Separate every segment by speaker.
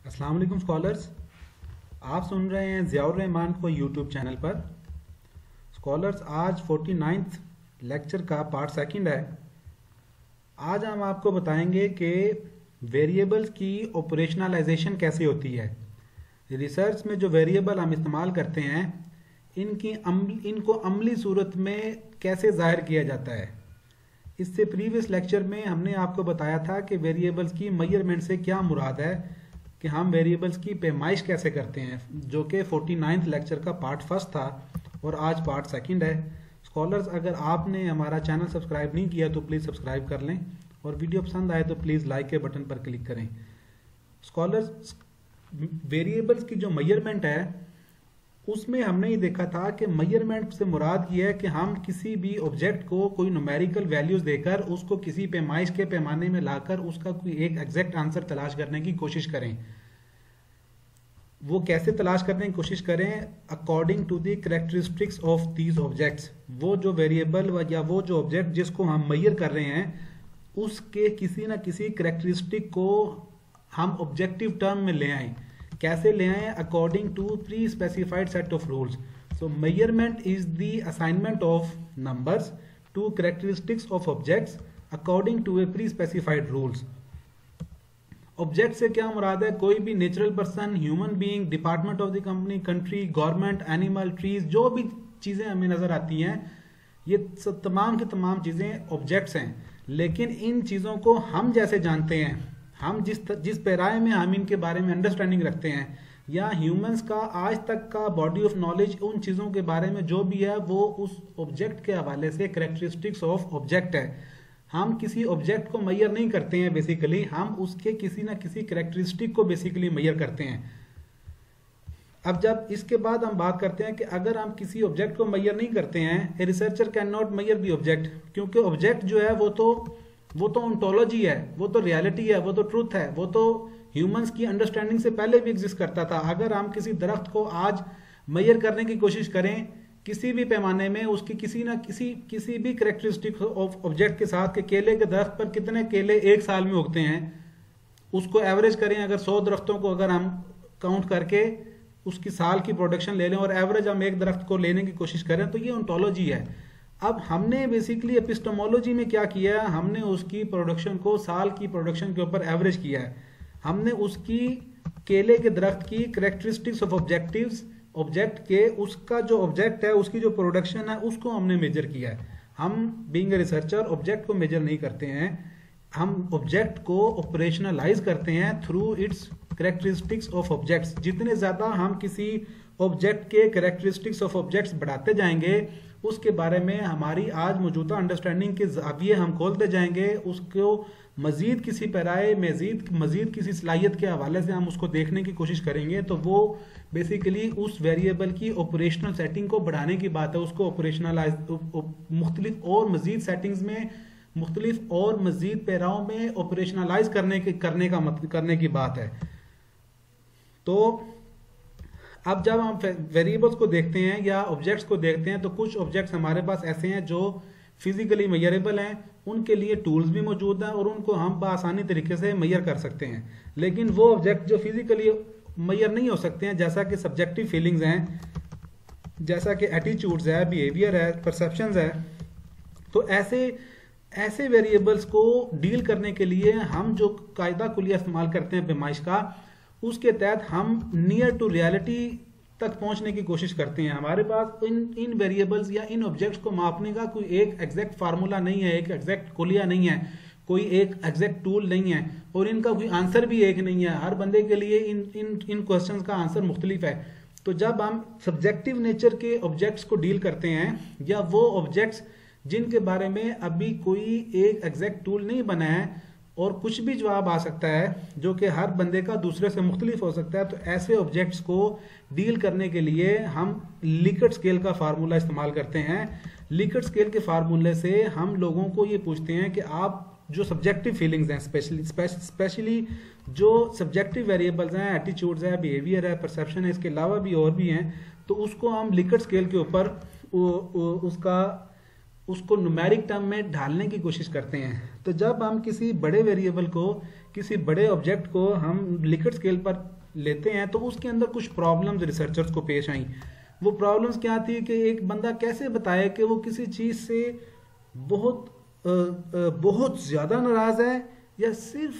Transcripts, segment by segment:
Speaker 1: अस्सलाम वालेकुम स्कॉलर्स। आप सुन रहे हैं ज़ियाउर रहमान को यूट्यूब चैनल पर। स्कॉलर्स, आज 49th लेक्चर का पार्ट सेकंड है। आज हम आपको बताएंगे कि वेरिएबल्स की ऑपरेशनलाइजेशन कैसे होती है। रिसर्च में जो वेरिएबल हम इस्तेमाल करते हैं इनको अमली सूरत में कैसे ज़ाहिर किया जाता है। इससे प्रीवियस लेक्चर में हमने आपको बताया था कि वेरिएबल्स की मेजरमेंट से क्या मुराद है, कि हम वेरिएबल्स की पैमाइश कैसे करते हैं, जो कि 49th लेक्चर का पार्ट फर्स्ट था और आज पार्ट सेकंड है। स्कॉलर्स, अगर आपने हमारा चैनल सब्सक्राइब नहीं किया तो प्लीज़ सब्सक्राइब कर लें और वीडियो पसंद आए तो प्लीज़ लाइक के बटन पर क्लिक करें। स्कॉलर्स, वेरिएबल्स की जो मेजरमेंट है उसमें हमने ये देखा था कि मेजरमेंट से मुराद ये है कि हम किसी भी ऑब्जेक्ट को कोई न्यूमेरिकल वैल्यूज देकर उसको किसी पैमाइश के पैमाने में लाकर उसका कोई एक एग्जैक्ट आंसर तलाश करने की कोशिश करें। वो कैसे तलाश करने की कोशिश करें? According to the characteristics of these objects. वो जो वेरिएबल या वो जो ऑब्जेक्ट जिसको हम मेजर कर रहे हैं उसके किसी ना किसी कैरेक्टरिस्टिक को हम ऑब्जेक्टिव टर्म में ले आए। कैसे ले आए? According to pre specified set of rules. So measurement is the assignment of numbers to characteristics of objects according to a pre specified rules. Object से क्या मुराद है? कोई भी natural person, human being, department of the company, country, government, animal, trees, जो भी चीजें हमें नजर आती हैं ये तमाम की तमाम चीजें ऑब्जेक्ट्स हैं। लेकिन इन चीजों को हम जैसे जानते हैं, हम जिस पैराए में हम इनके बारे में अंडरस्टैंडिंग रखते हैं, या ह्यूमंस का आज तक का बॉडी ऑफ नॉलेज उन चीज़ों के बारे में जो भी है वो उस ऑब्जेक्ट के हवाले से कैरेक्टरिस्टिक्स ऑफ ऑब्जेक्ट है। हम किसी ऑब्जेक्ट को मेजर नहीं करते हैं, बेसिकली हम उसके किसी ना किसी कैरेक्टरिस्टिक को बेसिकली मेजर करते हैं। अब जब इसके बाद हम बात करते हैं कि अगर हम किसी ऑब्जेक्ट को मेजर नहीं करते हैं, a researcher can not measure the object, क्योंकि ऑब्जेक्ट जो है वो तो ओंटोलॉजी है, वो तो रियलिटी है, वो तो ट्रूथ है, वो तो ह्यूमंस की अंडरस्टैंडिंग से पहले भी एग्जिस्ट करता था। अगर हम किसी दरख्त को आज मेजर करने की कोशिश करें किसी भी पैमाने में, उसकी किसी भी कैरेक्टरिस्टिक ऑफ ऑब्जेक्ट के साथ, के केले के दरख्त पर कितने केले एक साल में उगते हैं, उसको एवरेज करें। अगर 100 दरख्तों को अगर हम काउंट करके उसकी साल की प्रोडक्शन ले लें और एवरेज हम एक दरख्त को लेने की कोशिश करें, तो ये ओंटोलॉजी है। अब हमने बेसिकली एपिस्टेमोलॉजी में क्या किया है, हमने उसकी प्रोडक्शन को साल की प्रोडक्शन के ऊपर एवरेज किया है। हमने उसकी केले के दरख्त की कैरेक्टरिस्टिक्स ऑफ ऑब्जेक्ट के, उसका जो ऑब्जेक्ट है उसकी जो प्रोडक्शन है उसको हमने मेजर किया है। हम बीइंग ए रिसर्चर ऑब्जेक्ट को मेजर नहीं करते हैं, हम ऑब्जेक्ट को ऑपरेशनलाइज करते हैं through it's characteristics of objects. जितने ज्यादा हम किसी ऑब्जेक्ट के कैरेक्टरिस्टिक्स ऑफ ऑब्जेक्ट्स बढ़ाते जाएंगे, उसके बारे में हमारी आज मौजूदा अंडरस्टैंडिंग के ज़ाविये हम खोलते जाएंगे, उसको मजीद किसी पैराए मजीद किसी सलाहियत के हवाले से हम उसको देखने की कोशिश करेंगे, तो वो बेसिकली उस वेरिएबल की ऑपरेशनल सेटिंग को बढ़ाने की बात है। उसको ऑपरेशनलाइज मुख्तलिफ और मजीद सेटिंग्स में, मुख्तलिफ और मजीद पैराओं में ऑपरेशनलाइज करने की बात है। तो अब जब हम वेरिएबल्स को देखते हैं या ऑब्जेक्ट्स को देखते हैं, तो कुछ ऑब्जेक्ट्स हमारे पास ऐसे हैं जो फिजिकली मेजरेबल हैं, उनके लिए टूल्स भी मौजूद हैं और उनको हम बआसानी तरीके से मेजर कर सकते हैं। लेकिन वो ऑब्जेक्ट जो फिजिकली मेजर नहीं हो सकते हैं, जैसा कि सब्जेक्टिव फीलिंग्स हैं, जैसा कि एटीट्यूड्स है, बिहेवियर है, परसेप्शंस है, तो ऐसे वेरिएबल्स को डील करने के लिए हम जो कायदा कुलिया इस्तेमाल करते हैं पैमाइश का, उसके तहत हम नियर टू रियलिटी तक पहुंचने की कोशिश करते हैं। हमारे पास इन वेरिएबल्स या इन ऑब्जेक्ट्स को मापने का कोई एक एग्जैक्ट फार्मूला नहीं है, एक एग्जैक्ट कुलिया नहीं है, कोई एक एग्जैक्ट टूल नहीं है और इनका कोई आंसर भी एक नहीं है। हर बंदे के लिए इन क्वेश्चंस का आंसर मुख्तलिफ है। तो जब हम सब्जेक्टिव नेचर के ऑब्जेक्ट्स को डील करते हैं, या वो ऑब्जेक्ट्स जिनके बारे में अभी कोई एक एग्जैक्ट टूल नहीं बना है और कुछ भी जवाब आ सकता है जो कि हर बंदे का दूसरे से मुख्तलिफ हो सकता है, तो ऐसे ऑब्जेक्ट्स को डील करने के लिए हम लिकर्ट स्केल का फार्मूला इस्तेमाल करते हैं। लिकर्ट स्केल के फार्मूले से हम लोगों को ये पूछते हैं कि आप जो सब्जेक्टिव फीलिंग्स हैं, स्पेशली जो सब्जेक्टिव वेरिएबल्स हैं, एटीट्यूड्स है, बिहेवियर है, परसेप्शन है, इसके अलावा भी और भी हैं, तो उसको हम लिकर्ट स्केल के ऊपर उसको न्यूमेरिक टर्म में ढालने की कोशिश करते हैं। तो जब हम किसी बड़े वेरिएबल को, किसी बड़े ऑब्जेक्ट को हम लिकर्ट स्केल पर लेते हैं तो उसके अंदर कुछ प्रॉब्लम्स रिसर्चर्स को पेश आई। वो प्रॉब्लम्स क्या थी कि एक बंदा कैसे बताए कि वो किसी चीज़ से बहुत बहुत ज़्यादा नाराज़ है या सिर्फ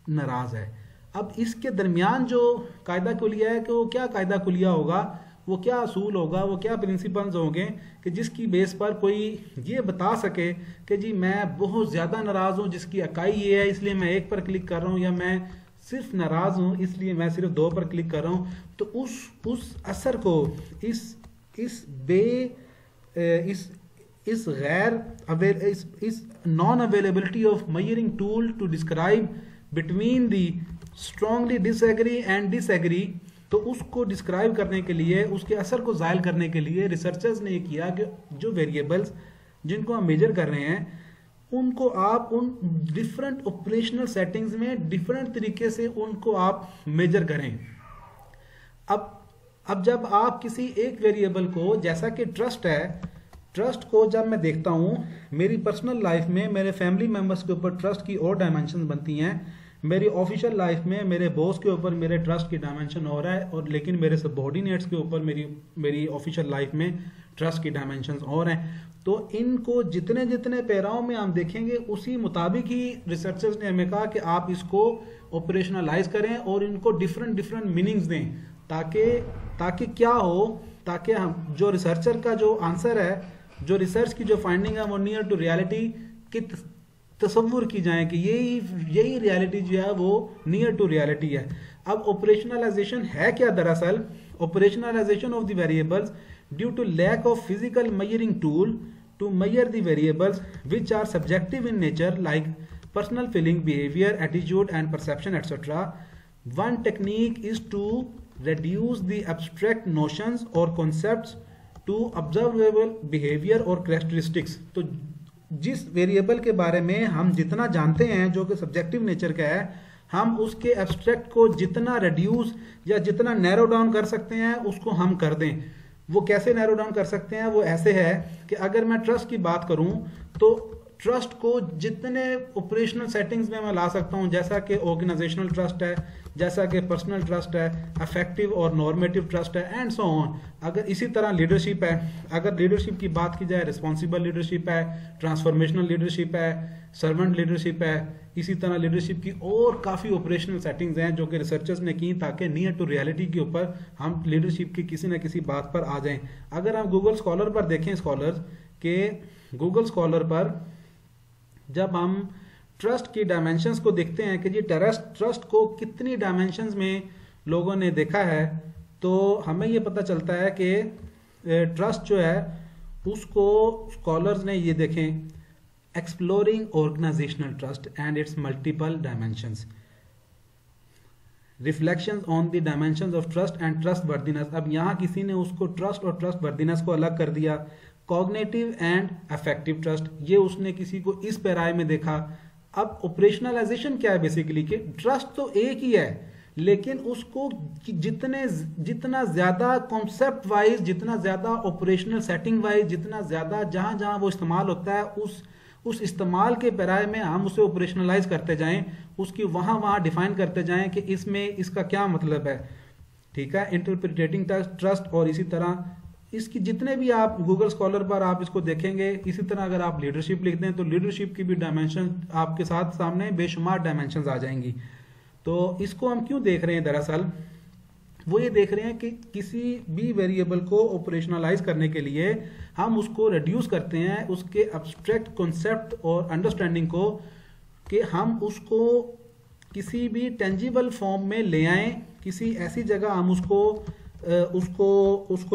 Speaker 1: नाराज़ है। अब इसके दरमियान जो कायदा कुलिया है कि वो क्या कायदा कुलिया होगा, वो क्या असूल होगा, वो क्या प्रिंसिपल्स होंगे कि जिसकी बेस पर कोई ये बता सके कि जी मैं बहुत ज़्यादा नाराज़ हूँ जिसकी इकाई ये है इसलिए मैं 1 पर क्लिक कर रहा हूँ, या मैं सिर्फ नाराज़ हूँ इसलिए मैं सिर्फ 2 पर क्लिक कर रहा हूँ। तो उस असर को इस non availability of measuring tool to describe between the strongly disagree and disagree, तो उसको डिस्क्राइब करने के लिए, उसके असर को ज़ायल करने के लिए रिसर्चर्स ने ये किया कि जो वेरिएबल्स जिनको हम मेजर कर रहे हैं उनको आप उन डिफरेंट ऑपरेशनल सेटिंग्स में डिफरेंट तरीके से उनको आप मेजर करें। अब जब आप किसी एक वेरिएबल को, जैसा कि ट्रस्ट है, ट्रस्ट को जब मैं देखता हूँ मेरी पर्सनल लाइफ में मेरे फैमिली मेम्बर्स के ऊपर ट्रस्ट की और डायमेंशन बनती हैं, मेरी ऑफिशियल लाइफ में मेरे बॉस के ऊपर मेरे ट्रस्ट की डायमेंशन हो रहा है, और लेकिन मेरे सबऑर्डिनेट्स के ऊपर मेरी ऑफिशियल लाइफ में ट्रस्ट की डायमेंशन और हैं। तो इनको जितने जितने पैराओं में हम देखेंगे उसी मुताबिक ही रिसर्चर्स ने हमें कहा कि आप इसको ऑपरेशनलाइज करें और इनको डिफरेंट डिफरेंट मीनिंग्स दें, ताकि क्या हो, ताकि हम जो रिसर्चर का जो आंसर है, जो रिसर्च की जो फाइंडिंग है वो नियर टू रियलिटी की तसव्वुर की जाए कि यही रियलिटी जो है वो नियर टू रियलिटी है। अब ऑपरेशनलाइजेशन है क्या? दरअसल operationalisation of the variables due to lack of physical measuring tool to measure the variables which are subjective in nature like personal feeling, behaviour, attitude and perception etcetera. One technique is to reduce the abstract notions or concepts to observable behavior or characteristics। तो जिस variable के बारे में हम जितना जानते हैं जो कि सब्जेक्टिव नेचर का है, हम उसके एब्स्ट्रैक्ट को जितना रिड्यूस या जितना नैरो डाउन कर सकते हैं उसको हम कर दें। वो कैसे नैरो डाउन कर सकते हैं? वो ऐसे है कि अगर मैं ट्रस्ट की बात करूं तो ट्रस्ट को जितने ऑपरेशनल सेटिंग्स में मैं ला सकता हूं, जैसा कि ऑर्गेनाइजेशनल ट्रस्ट है, जैसा कि पर्सनल ट्रस्ट है, अफेक्टिव और नॉर्मेटिव ट्रस्ट है, एंड सो ऑन। अगर इसी तरह लीडरशिप है, अगर लीडरशिप की बात की जाए, रिस्पॉन्सिबल लीडरशिप है, ट्रांसफॉर्मेशनल लीडरशिप है, सर्वेंट लीडरशिप है, इसी तरह लीडरशिप की और काफ़ी ऑपरेशनल सेटिंग्स हैं जो कि रिसर्चर्स ने की ताकि नियर टू रियलिटी के ऊपर हम लीडरशिप की किसी न किसी बात पर आ जाएं। अगर हम गूगल स्कॉलर पर देखें, स्कॉलर्स के गूगल स्कॉलर पर जब हम ट्रस्ट की डायमेंशंस को देखते हैं कि जी ट्रस्ट को कितनी डायमेंशंस में लोगों ने देखा है, तो हमें ये पता चलता है कि ट्रस्ट जो है उसको स्कॉलर्स ने ये देखें, exploring organisational trust and its multiple dimensions, reflections on the dimensions of trust and trust worthiness. अब यहाँ किसी ने उसको ट्रस्ट और ट्रस्ट वर्दीनेस को अलग कर दिया। कॉग्निटिव एंड अफेक्टिव ट्रस्ट, ये उसने किसी को इस पैराए में देखा। अब ऑपरेशनलाइजेशन क्या है? बेसिकली कि ट्रस्ट तो एक ही है, लेकिन उसको जितना ज्यादा कॉन्सेप्ट वाइज, जितना ज्यादा ऑपरेशनल सेटिंग वाइज, जितना ज्यादा जहां जहां वो इस्तेमाल होता है उस इस्तेमाल के पैराए में हम उसे ऑपरेशनलाइज करते जाएं, उसकी वहां डिफाइन करते जाएं कि इसमें इसका क्या मतलब है। ठीक है, इंटरप्रिटेटिंग ट्रस्ट। और इसी तरह इसकी जितने भी आप गूगल स्कॉलर पर आप इसको देखेंगे, इसी तरह अगर आप लीडरशिप लिखते हैं तो लीडरशिप की भी डायमेंशन आपके साथ सामने बेशुमार डायमेंशंस आ जाएंगी। तो इसको हम क्यों देख रहे हैं? दरअसल वो ये देख रहे हैं कि किसी भी वेरिएबल को ऑपरेशनलाइज करने के लिए हम उसको रिड्यूस करते हैं, उसके एब्स्ट्रैक्ट कॉन्सेप्ट और अंडरस्टैंडिंग को, कि हम उसको किसी भी टेंजिबल फॉर्म में ले आएं, किसी ऐसी जगह हम उसको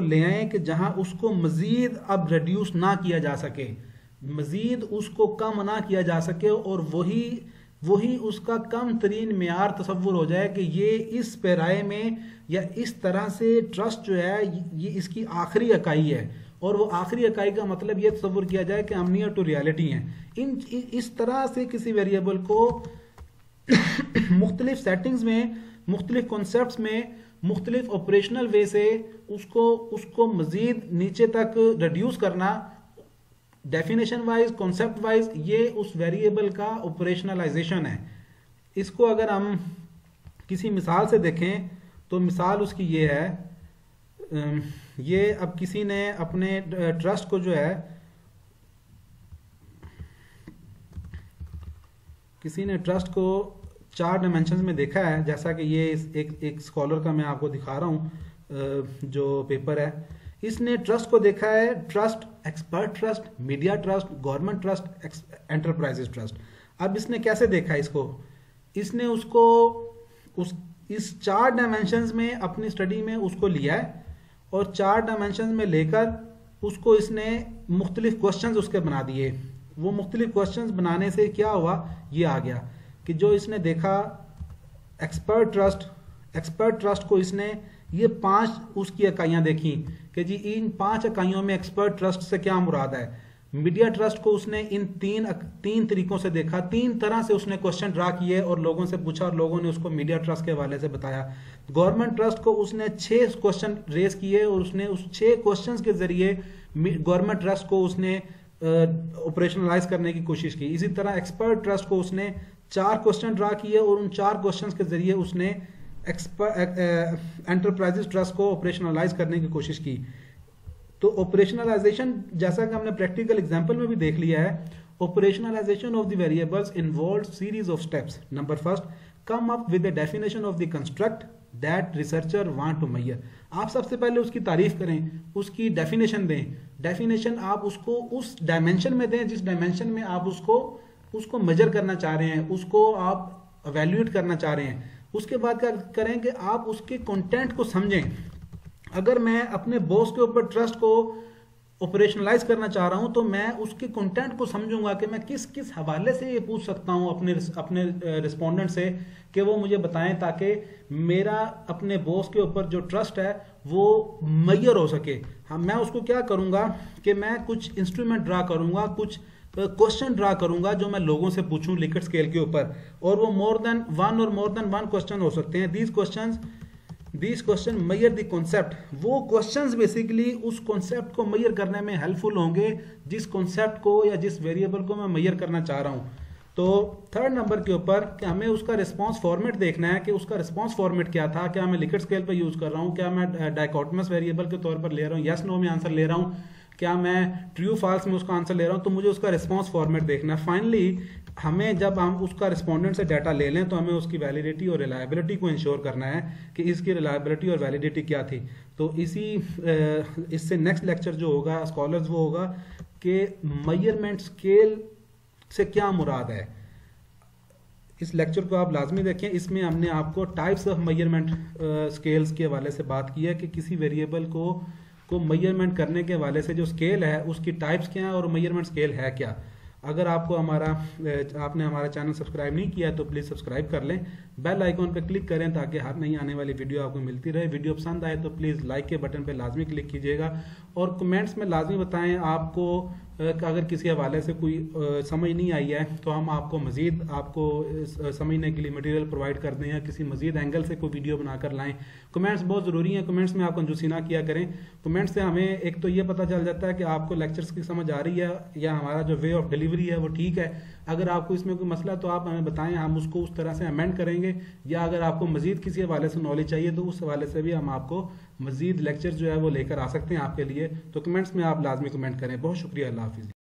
Speaker 1: ले आएं कि जहां उसको मजीद अब रिड्यूस ना किया जा सके, मजीद उसको कम ना किया जा सके, और वही उसका कम तरीन मेयार तसव्वुर हो जाए कि ये इस पैराए में या इस तरह से ट्रस्ट जो है ये इसकी आखिरी इकाई है, और वो आखिरी इकाई का मतलब ये तसव्वुर किया जाए कि हम नियर टू रियलिटी हैं। इस तरह से किसी वेरिएबल को मुख्तलिफ सेटिंग्स में, मुख्तलिफ कॉन्सेप्ट्स में, मुख्तलिफ ऑपरेशनल वे से उसको मजीद नीचे तक रिड्यूस करना, डेफिनेशन वाइज, कॉन्सेप्ट वाइज, ये उस वेरिएबल का ऑपरेशनलाइजेशन है। इसको अगर हम किसी मिसाल से देखें तो मिसाल उसकी ये है, ये अब किसी ने अपने ट्रस्ट को जो है, किसी ने ट्रस्ट को 4 डायमेंशंस में देखा है, जैसा कि ये एक स्कॉलर का मैं आपको दिखा रहा हूँ जो पेपर है। इसने ट्रस्ट को देखा है, trust, expert trust, media trust, government trust, enterprises trust. अब इसने कैसे देखा इसको, इसने उसको इस 4 डायमेंशंस में अपनी स्टडी में उसको लिया है और 4 डायमेंशंस में लेकर उसको इसने मुख्तलिफ क्वेश्चंस उसके बना दिए। वो मुख्तलिफ क्वेश्चंस बनाने से क्या हुआ, ये आ गया कि जो इसने देखा एक्सपर्ट ट्रस्ट को इसने ये 5 उसकी इकाइयां देखी कि जी इन 5 इकाइयों में एक्सपर्ट ट्रस्ट से क्या मुराद है। मीडिया ट्रस्ट को उसने इन 3 तरीकों से देखा, 3 तरह से उसने क्वेश्चन ड्रा किए और लोगों से पूछा और लोगों ने उसको मीडिया ट्रस्ट के हवाले से बताया। गवर्नमेंट ट्रस्ट को उसने 6 क्वेश्चन रेज किए और उसने उस 6 क्वेश्चंस के जरिए गवर्नमेंट ट्रस्ट को उसने ऑपरेशनलाइज करने की कोशिश की। इसी तरह एक्सपर्ट ट्रस्ट को उसने 4 क्वेश्चन ड्रा किए और उन 4 क्वेश्चंस के जरिए उसने एंटरप्राइजेस ट्रस्ट को ऑपरेशनलाइज करने की कोशिश की। तो ऑपरेशनलाइजेशन, जैसा कि हमने प्रैक्टिकल एग्जांपल में भी देख लिया है, operationalisation of the variables involve series of steps. Number first, come up with the definition of the construct that researcher want to measure. आप सबसे पहले उसकी तारीफ करें, उसकी डेफिनेशन दें। डेफिनेशन आप उसको उस डायमेंशन में दें जिस डायमेंशन में आप उसको मेजर करना चाह रहे हैं, उसको आप एवेल्यूएट करना चाह रहे हैं। उसके बाद क्या करें कि आप उसके कंटेंट को समझें। अगर मैं अपने बॉस के ऊपर ट्रस्ट को ऑपरेशनलाइज करना चाह रहा हूं तो मैं उसके कंटेंट को समझूंगा कि मैं किस किस हवाले से ये पूछ सकता हूं अपने रिस्पोंडेंट से कि वो मुझे बताएं, ताकि मेरा अपने बॉस के ऊपर जो ट्रस्ट है वो मेजर हो सके। हाँ, मैं उसको क्या करूंगा कि मैं कुछ इंस्ट्रूमेंट ड्रा करूंगा, कुछ क्वेश्चन ड्रा करूंगा जो मैं लोगों से पूछूं लिकट स्केल के ऊपर, और वो मोर देन वन क्वेश्चन हो सकते हैं। These question measure the concept. वो क्वेश्चंस बेसिकली उस कॉन्सेप्ट को मेजर करने में हेल्पफुल होंगे, जिस कॉन्सेप्ट को या जिस वेरिएबल को मैं मेजर करना चाह रहा हूं। तो 3rd नंबर के ऊपर कि हमें उसका रिस्पांस फॉर्मेट देखना है कि उसका रिस्पांस फॉर्मेट क्या था। क्या मैं लिकट स्केल पर यूज कर रहा हूं, क्या मैं डाइकोटमस वेरिएबल के तौर पर ले रहा हूं, यस नो में आंसर ले रहा हूं, क्या मैं ट्रू फॉल्स में उसका आंसर ले रहा हूं। तो मुझे उसका रिस्पांस फॉर्मेट देखना है। फाइनली हमें जब हम उसका रिस्पोंडेंट से डाटा ले लें तो हमें उसकी वैलिडिटी और रिलायबिलिटी को इंश्योर करना है कि इसकी रिलायबिलिटी और वैलिडिटी क्या थी। तो इससे नेक्स्ट लेक्चर जो होगा स्कॉलर्स वो होगा कि मेजरमेंट स्केल से क्या मुराद है। इस लेक्चर को आप लाजमी देखें। इसमें हमने आपको टाइप्स ऑफ मेजरमेंट स्केल्स के हवाले से बात की है कि किसी वेरिएबल को मेजरमेंट करने के हवाले से जो स्केल है उसकी टाइप्स क्या है और मेजरमेंट स्केल है क्या। अगर आपने हमारा चैनल सब्सक्राइब नहीं किया है तो प्लीज़ सब्सक्राइब कर लें, बेल आइकॉन पर क्लिक करें ताकि हर नई आने वाली वीडियो आपको मिलती रहे। वीडियो पसंद आए तो प्लीज़ लाइक के बटन पर लाजमी क्लिक कीजिएगा और कमेंट्स में लाजमी बताएं आपको अगर किसी हवाले से कोई समझ नहीं आई है तो हम आपको मज़ीद समझने के लिए मटेरियल प्रोवाइड कर दें या किसी मज़ीद एंगल से कोई वीडियो बनाकर लाएं। कमेंट्स बहुत ज़रूरी हैं, कमेंट्स में आप कंजूसी ना किया करें। कमेंट्स से हमें एक तो ये पता चल जाता है कि आपको लेक्चर्स की समझ आ रही है या हमारा जो वे ऑफ डिलीवरी है वो ठीक है। अगर आपको इसमें कोई मसला तो आप हमें बताएं, हम उसको उस तरह से अमेंड करेंगे, या अगर आपको मज़ीद किसी हवाले से नॉलेज चाहिए तो उस हवाले से भी हम आपको मज़ीद लेक्चर जो है वो लेकर आ सकते हैं आपके लिए। तो कमेंट्स में आप लाजमी कमेंट करें। बहुत शुक्रिया, अल्लाह हाफिज़।